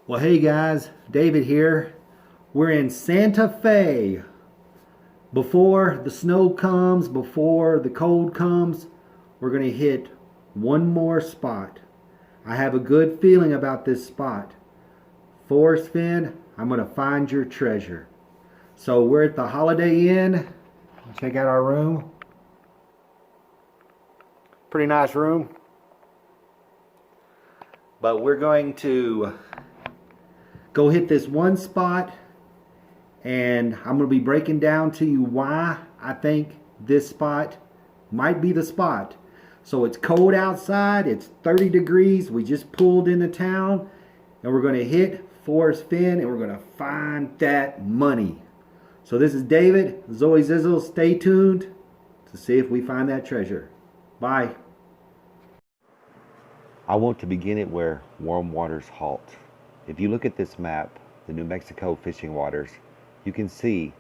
Well, hey guys, David here. We're in Santa Fe. Before the snow comes, before the cold comes, we're going to hit one more spot. I have a good feeling about this spot. Forrest Fenn, I'm going to find your treasure. So we're at the Holiday Inn. Check out our room. Pretty nice room. But we're going to go hit this one spot, and I'm going to be breaking down to you why I think this spot might be the spot. So it's cold outside, it's 30 degrees, we just pulled into town, and we're going to hit Forrest Fenn, and we're going to find that money. So this is David, Zoe Zizzle. Stay tuned to see if we find that treasure. Bye. I want to begin it where warm waters halt. If you look at this map, the New Mexico fishing waters, you can see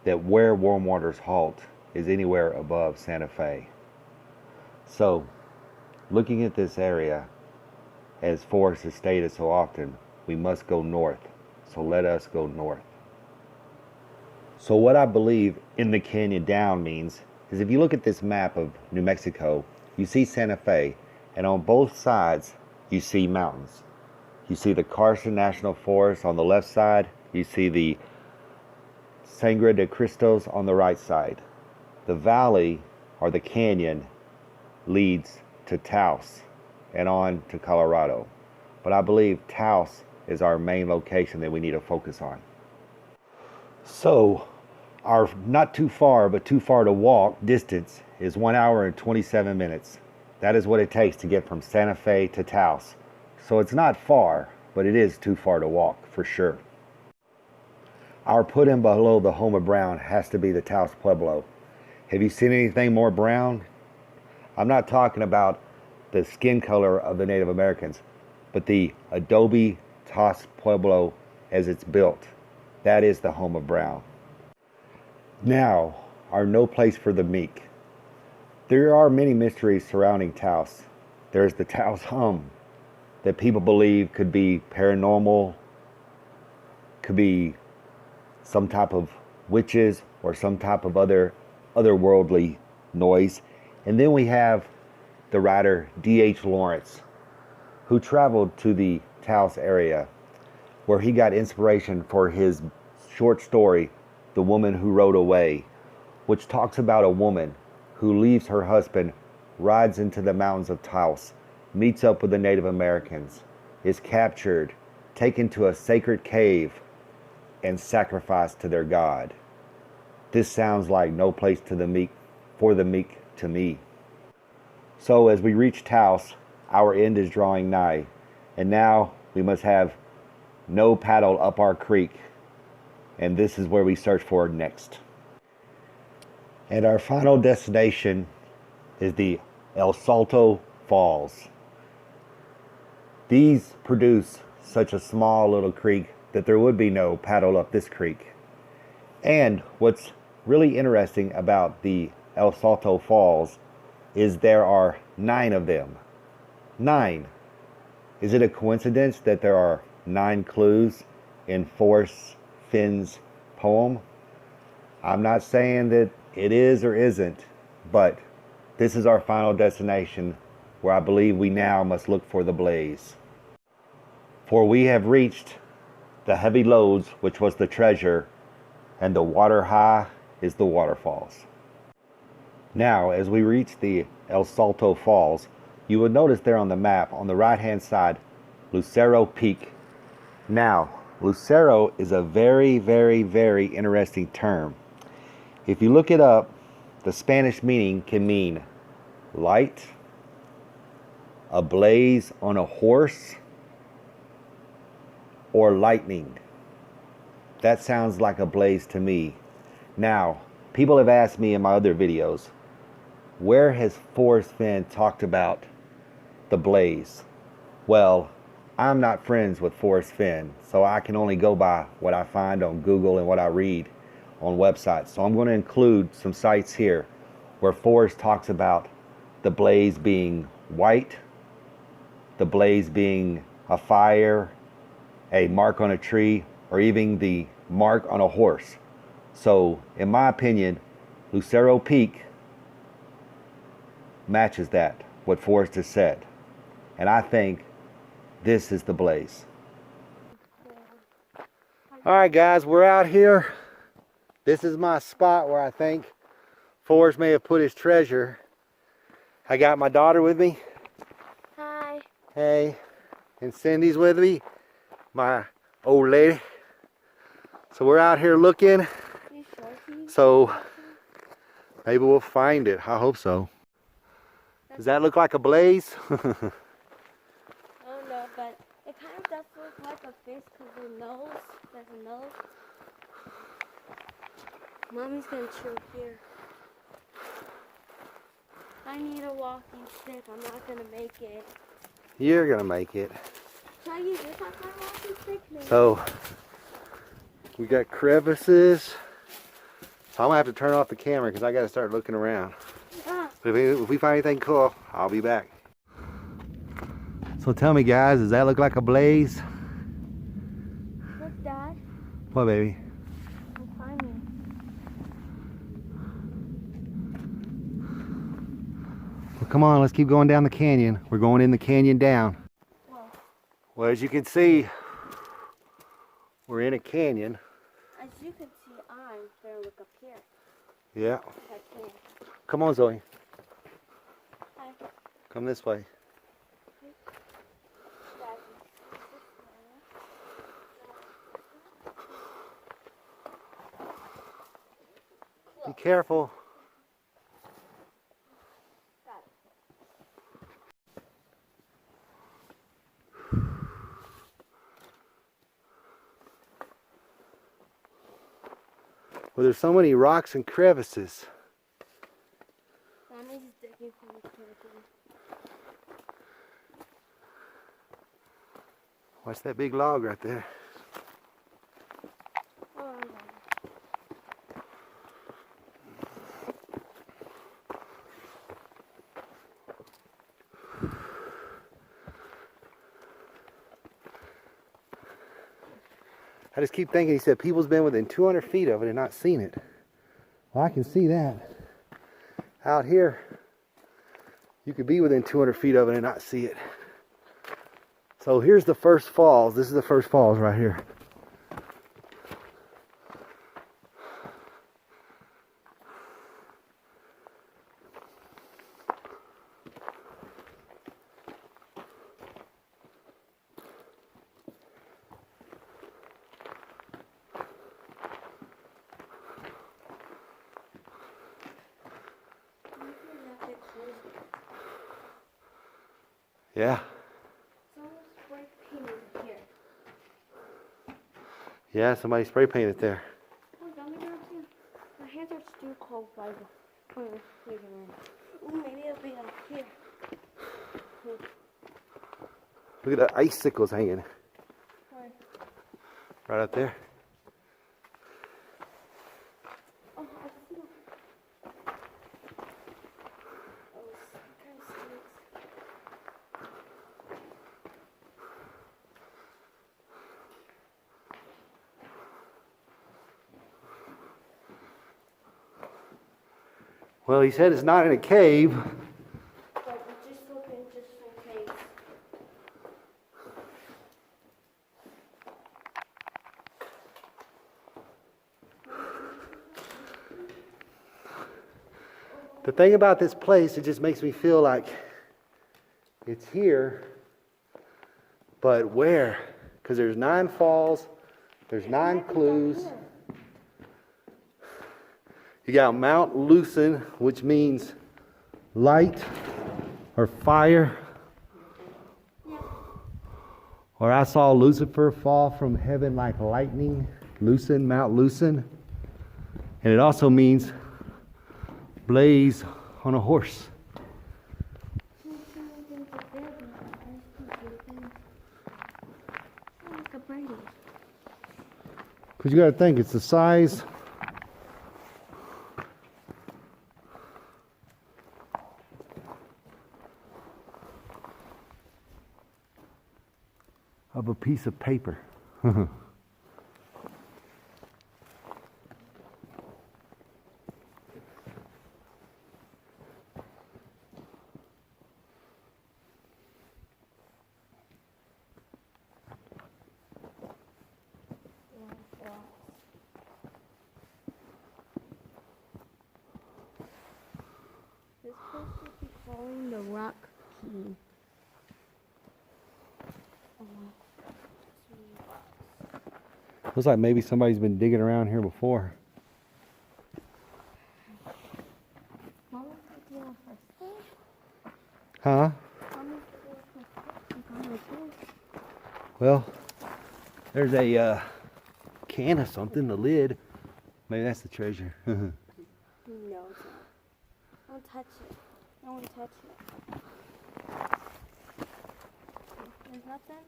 that where warm waters halt is anywhere above Santa Fe. So, looking at this area, as Forrest has stated so often, we must go north. So let us go north. So what I believe in the canyon down means is if you look at this map of New Mexico, you see Santa Fe, and on both sides you see mountains. You see the Carson National Forest on the left side. You see the Sangre de Cristos on the right side. The valley, or the canyon, leads to TAOS and on to Colorado. But I believe TAOS is our main location that we need to focus on. So, our not too far, but too far to walk distance is 1 hour and 27 minutes. That is what it takes to get from Santa Fe to TAOS. So it's not far, but it is too far to walk, for sure. Our put in below the home of brown has to be the TAOS Pueblo. Have you seen anything more brown? I'm not talking about the skin color of the Native Americans, but the adobe TAOS Pueblo as it's built. That is the home of brown. Now, our no place for the meek. There are many mysteries surrounding TAOS. There's the TAOS hum that people believe could be paranormal, could be some type of witches or some type of otherworldly noise. And then we have the writer D.H. Lawrence, who traveled to the TAOS area where he got inspiration for his short story, The Woman Who Rode Away, which talks about a woman who leaves her husband, rides into the mountains of TAOS, meets up with the Native Americans, is captured, taken to a sacred cave, and sacrificed to their god. This sounds like no place to the meek, for the meek to me. So as we reach TAOS, our end is drawing nigh, and now we must have no paddle up our creek, and this is where we search for next. And our final destination is the El Salto Falls. These produce such a small little creek that there would be no paddle up this creek. And what's really interesting about the El Salto Falls is there are 9 of them. 9. Is it a coincidence that there are 9 clues in Forrest Fenn's poem? I'm not saying that it is or isn't, but this is our final destination where I believe we now must look for the blaze. For we have reached the heavy loads, which was the treasure, and the water high is the waterfalls. Now, as we reach the El Salto Falls, you will notice there on the map, on the right-hand side, Lucero Peak. Now, Lucero is a very, very, very interesting term. If you look it up, the Spanish meaning can mean light, a blaze on a horse, or lightning. That sounds like a blaze to me. Now, people have asked me in my other videos, where has Forrest Fenn talked about the blaze? Well, I'm not friends with Forrest Fenn, so I can only go by what I find on Google and what I read on websites. So I'm going to include some sites here where Forrest talks about the blaze being white, the blaze being a fire, a mark on a tree, or even the mark on a horse. So, in my opinion, Lucero Peak matches that, what Forrest has said. And I think this is the blaze. All right, guys, we're out here. This is my spot where I think Forrest may have put his treasure. I got my daughter with me. Hi. Hey. And Cindy's with me, my old lady. So we're out here looking. So maybe we'll find it. I hope so. Does that look like a blaze? I don't know, but it kind of does look like a fish because there's a nose. Mommy's gonna chill here. I need a walking stick. I'm not gonna make it. You're gonna make it. Should I use this as my walking stick? Maybe? So we got crevices. So I'm gonna have to turn off the camera because I gotta start looking around. But if we find anything cool, I'll be back. So tell me, guys, does that look like a blaze? Look, Dad. What, baby? I'm climbing. Well, come on, let's keep going down the canyon. We're going in the canyon down. Whoa. Well, as you can see, we're in a canyon. As you can see, I'm gonna look up here. Yeah. If I can. Come on, Zoe. Hi. Come this way. Be careful. Well, there's so many rocks and crevices. Mommy's digging for the crevices. Watch that big log right there. Oh, I'm done. I just keep thinking, he said people's been within 200 feet of it and not seen it. Well, I can see that. Out here, you could be within 200 feet of it and not see it. So here's the first falls. This is the first falls right here. Yeah. Someone spray painted here. Yeah, somebody spray painted there. Oh, let me grab some. My hands are still cold by the leaving in. Ooh, maybe it'll be up here. Look at the icicles hanging Sorry. right up there. Oh, I can see them. Oh, kind of stinks. Well, he said it's not in a cave. But we're just looking just in case. The thing about this place, it just makes me feel like it's here, but where? Because there's 9 falls, there's 9 clues. You got Mount Lucin, which means light or fire. Or I saw Lucifer fall from heaven like lightning. Lucin, Mount Lucin. And it also means blaze on a horse. Because you got to think, it's the size of a piece of paper. This place would be following the rock key. Looks like maybe somebody's been digging around here before. Mama's looking at her stick. Huh? Mama's looking at her stick on her too. Well, there's a can of something, the lid. Maybe that's the treasure. No, it's not. Don't touch it. Don't touch it. There's nothing?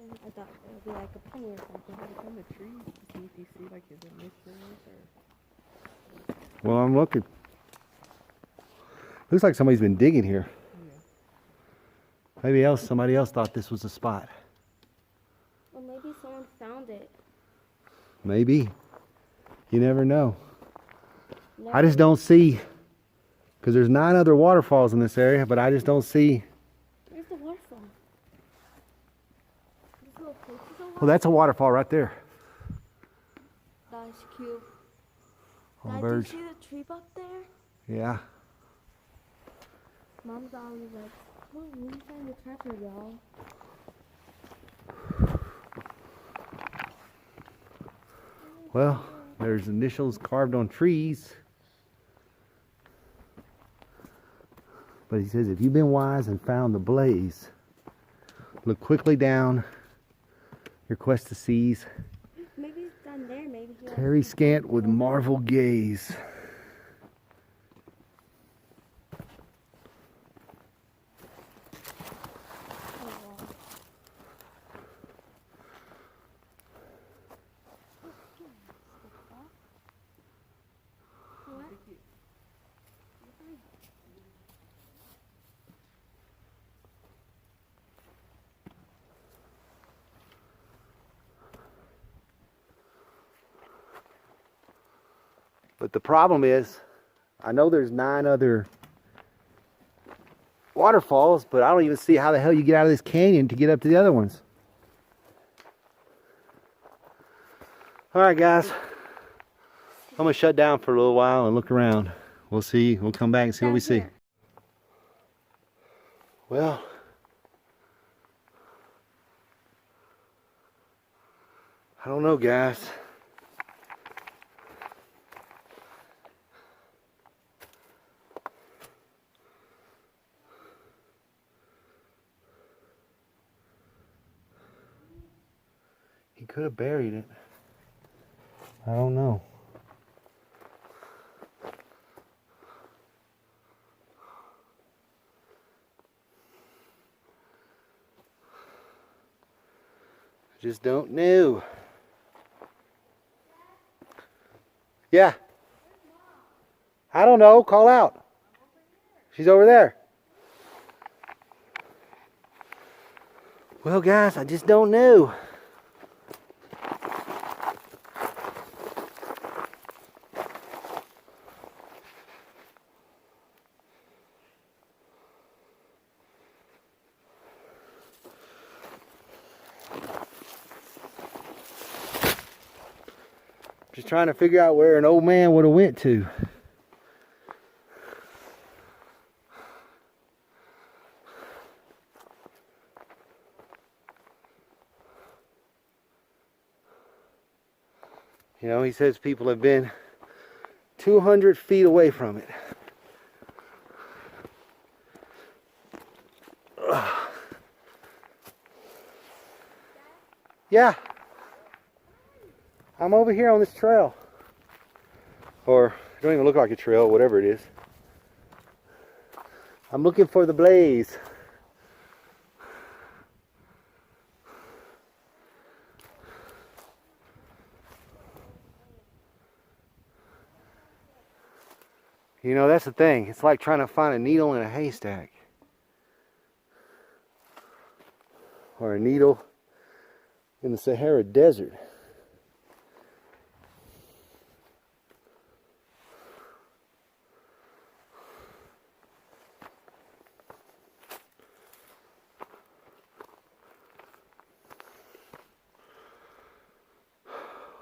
I thought it would be like a penny or something. Look on the trees to see if you see like is it mysteries or. Well, I'm looking. Looks like somebody's been digging here. Yeah. Somebody else thought this was a spot. Or maybe someone found it. Maybe. You never know. No. I just don't see, because there's 9 other waterfalls in this area, but I just don't see. Where's the waterfall? This little place is a Well, waterfall. that's a waterfall right there. That's cute. All Dad, birds. do you see the tree up there? Yeah. Mom's always like, come on, we need to find the treasure, y'all. Well, there's initials carved on trees. But he says, if you've been wise and found the blaze, look quickly down your quest to seize. Maybe it's down there. Maybe he Tarry scant with marvel gaze. But the problem is, I know there's 9 other waterfalls, but I don't even see how the hell you get out of this canyon to get up to the other ones. All right, guys. I'm going to shut down for a little while and look around. We'll see. We'll come back and see what we see. Well, I don't know, guys. He could have buried it. I don't know. I just don't know. Yeah. I don't know. Call out. She's over there. Well, guys, I just don't know. Just trying to figure out where an old man would have went to. You know, he says people have been 200 feet away from it. Yeah. I'm over here on this trail. Or, it don't even look like a trail, whatever it is. I'm looking for the blaze. You know, that's the thing. It's like trying to find a needle in a haystack. Or a needle in the Sahara Desert.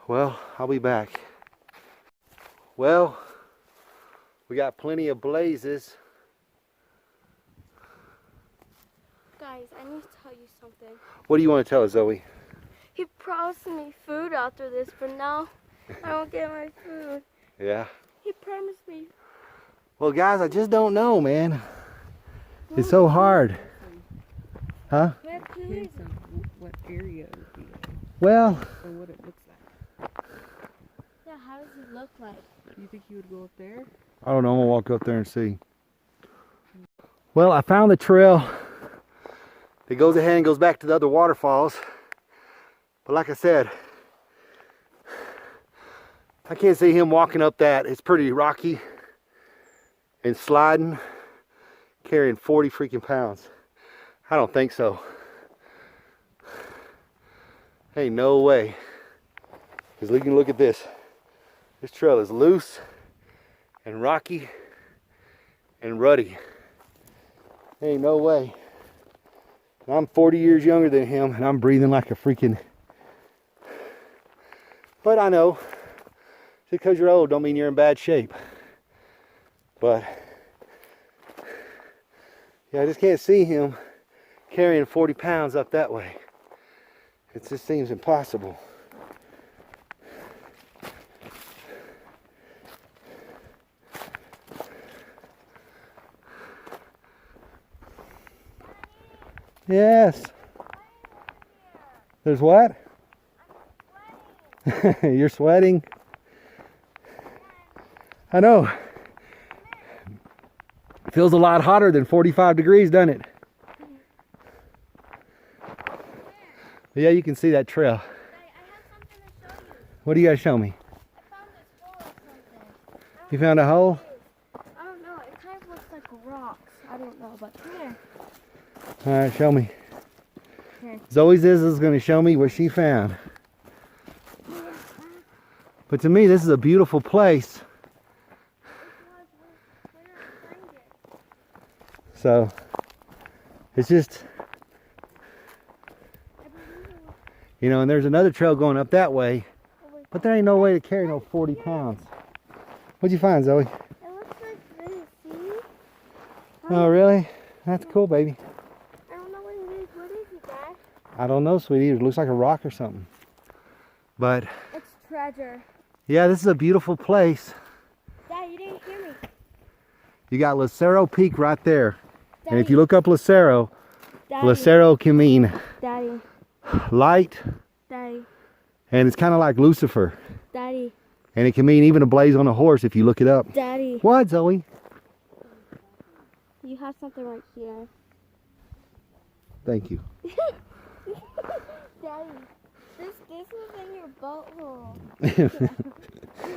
Well, I'll be back. Well, we got plenty of blazes. Guys, I need to tell you something. What do you want to tell us, Zoe? He promised me food after this, but now I don't get my food. Yeah. He promised me. Well, guys, I just don't know, man. It's so hard. Huh? We have food. Depends on what area it would be in, Well, or what it looks like. Yeah, how does it look like? Do you think you would go up there? I don't know. I'm going to walk up there and see. Well, I found the trail that goes ahead and goes back to the other waterfalls. But like I said, I can't see him walking up that. It's pretty rocky and sliding, carrying 40 freaking pounds. I don't think so. Ain't no way. Because you can look at this. This trail is loose and rocky and ruddy. Ain't no way. And I'm 40 years younger than him, and I'm breathing like a freaking... But I know, just because you're old don't mean you're in bad shape. But, yeah, I just can't see him carrying 40 pounds up that way. It just seems impossible. Yes. There's what? You're sweating? I know. Feels a lot hotter than 45 degrees, doesn't it? Yeah, you can see that trail. Daddy, I have something to show you. What do you guys show me? I found this hole or something. You found a hole? I don't know. It kind of looks like rocks. I don't know, but come here. All right, show me. Here. Zoe's is going to show me what she found. But to me, this is a beautiful place. So, it's just, you know, and there's another trail going up that way, but there ain't no way to carry no 40 pounds. What'd you find, Zoe? It looks like this, see? Oh, really? That's cool, baby. I don't know what it is. What is it, Dad? I don't know, sweetie. It looks like a rock or something. But, It's treasure. yeah, this is a beautiful place. Dad, you didn't hear me. You got Lucero Peak right there. Daddy, And if you look up Lucero, Daddy, Lucero can mean Daddy, light, Daddy, and it's kind of like Lucifer. Daddy, And it can mean even a blaze on a horse if you look it up. Daddy. What, Zoe? You have something right here. Thank you. Daddy, this was in your butthole.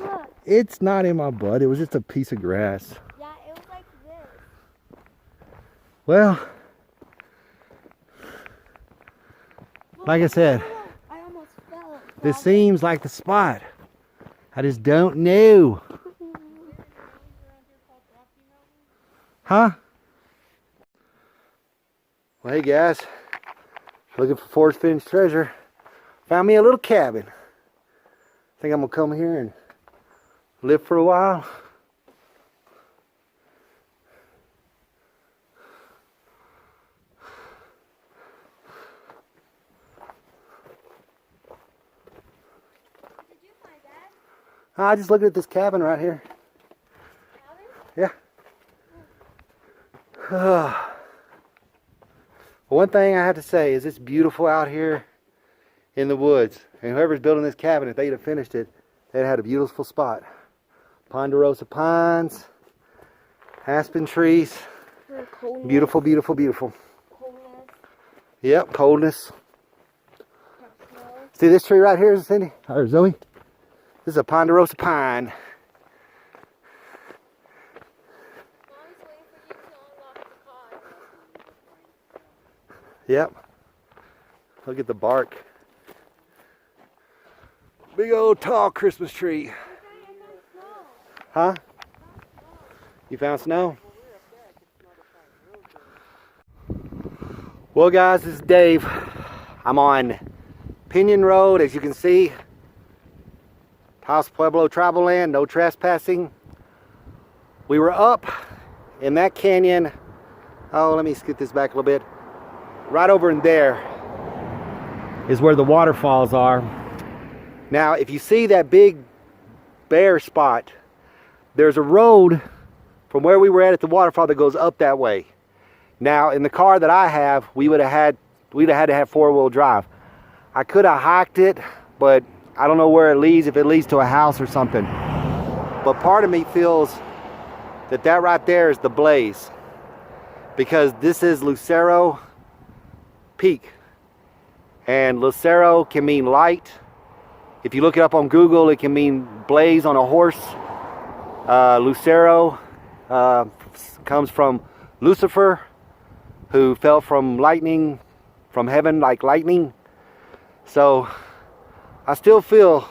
Look. It's not in my butt. It was just a piece of grass. Yeah, it was like this. Well, like I said, I almost fell. this seems like the spot. I just don't know. Huh? Well, hey guys, looking for Forrest Fenn's treasure. Found me a little cabin. Think I'm gonna come here and live for a while. What did you find, Dad? I just looked at this cabin right here. Cabin? Yeah. One thing I have to say is it's beautiful out here in the woods. And whoever's building this cabin, if they'd have finished it, they'd had a beautiful spot. Ponderosa pines, aspen trees. Coldness. Beautiful, beautiful, beautiful. Coldness. Yep, coldness. Snow. See this tree right here, Cindy? Or Zoe? This is a ponderosa pine. Mommy's waiting for you to unlock the car. Yep. Look at the bark. Big old tall Christmas tree. Huh? You found snow? Well guys, this is Dave. I'm on Pinion Road, as you can see. Taos Pueblo Travel Land, no trespassing. We were up in that canyon. Oh, let me scoot this back a little bit. Right over in there is where the waterfalls are. Now, if you see that big bare spot, there's a road from where we were at the waterfall that goes up that way. Now, in the car that I have, we'd have had to have four-wheel drive. I could have hiked it, but I don't know where it leads, if it leads to a house or something. But part of me feels that that right there is the blaze, because this is Lucero Peak, and Lucero can mean light. If you look it up on Google, it can mean blaze on a horse. Lucero comes from Lucifer, who fell from lightning, from heaven like lightning. So I still feel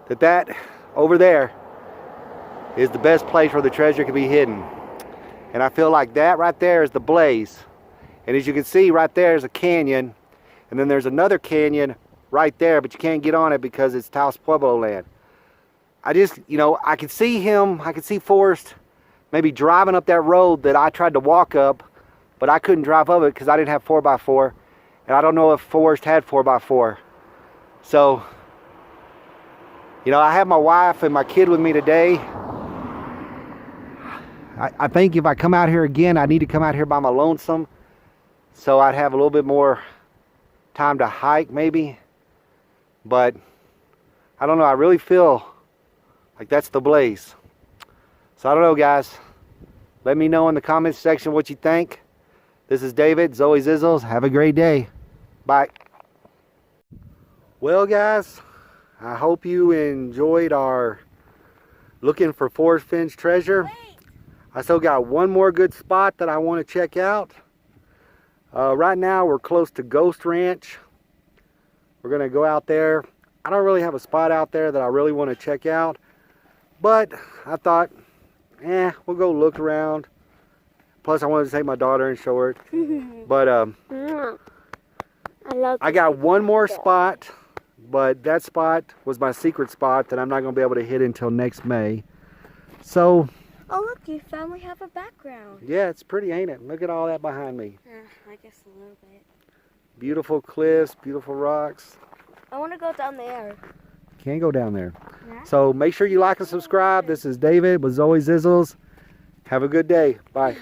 that that over there is the best place where the treasure can be hidden. And I feel like that right there is the blaze. And as you can see, right there is a canyon, and then there's another canyon right there, but you can't get on it because it's Taos Pueblo land. I just, you know, I could see him, I could see Forrest maybe driving up that road that I tried to walk up, but I couldn't drive up it because I didn't have 4x4, and I don't know if Forrest had 4x4. So, you know, I have my wife and my kid with me today. I think if I come out here again, I need to come out here by my lonesome, so I'd have a little bit more time to hike maybe. But I don't know, I really feel like that's the blaze. So I don't know, guys. Let me know in the comments section what you think. This is David, Zoe Zizzles. Have a great day. Bye. Well, guys, I hope you enjoyed our looking for Forrest Fenn's treasure. I still got one more good spot that I want to check out. Right now we're close to Ghost Ranch. We're going to go out there. I don't really have a spot out there that I really want to check out, but I thought, we'll go look around. Plus I wanted to take my daughter and show her. But I got one more spot, but that spot was my secret spot that I'm not going to be able to hit until next May. So, oh look, you finally have a background. yeah, it's pretty, ain't it? Look at all that behind me. I guess a little bit. Beautiful cliffs, beautiful rocks. I want to go down there. Can't go down there. Yeah. So make sure you like and subscribe. This is David with Zoe Zizzles. Have a good day. Bye.